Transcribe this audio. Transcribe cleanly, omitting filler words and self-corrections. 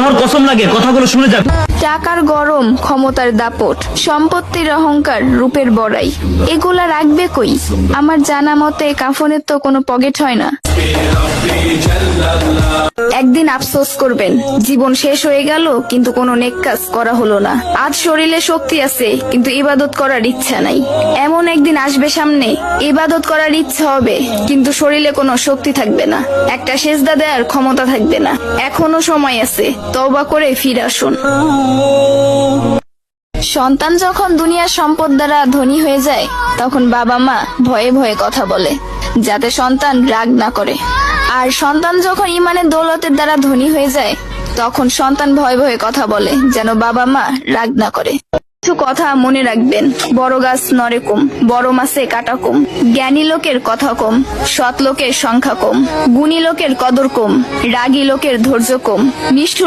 আল্লাহর কসম লাগে কথাগুলো শুনে যান। টাকার গরম, ক্ষমতার দাপট, সম্পত্তির অহংকার, রূপের বড়াই, এগুলা রাখবে কই? আমার জানা মতে কাফনের তো কোনো পকেট হয় না। একদিন আফসোস করবেন, জীবন শেষ হয়ে গেল কিন্তু কোনো নেক কাজ করা হলো না। আজ শরীরে শক্তি আছে কিন্তু ইবাদত করার ইচ্ছা নাই। এমন একদিন আসবে সামনে, ইবাদত করার ইচ্ছা হবে কিন্তু শরীরে কোনো শক্তি থাকবে না, একটা সেজদা দেওয়ার ক্ষমতা থাকবে না। এখনো সময় আছে, তওবা করে ফিরে আসুন। সন্তান যখন দুনিয়ার সম্পদ দ্বারা ধনী হয়ে যায় তখন বাবা মা ভয়ে ভয়ে কথা বলে যাতে সন্তান রাগ না করে। আর সন্তান যখন ইমানের দৌলতের দ্বারা ধনী হয়ে যায় তখন সন্তান ভয়ে ভয়ে কথা বলে যেন বাবা মা রাগ না করে। কিছু কথা মনে রাখবেন, বড় গাছ নড়ে কম, বড় মাছে কাটা কম, জ্ঞানী লোকের কথা কম, সৎ লোকের সংখ্যা কম, গুণী লোকের কদর কম, রাগী লোকের ধৈর্য কম, নিষ্ঠুর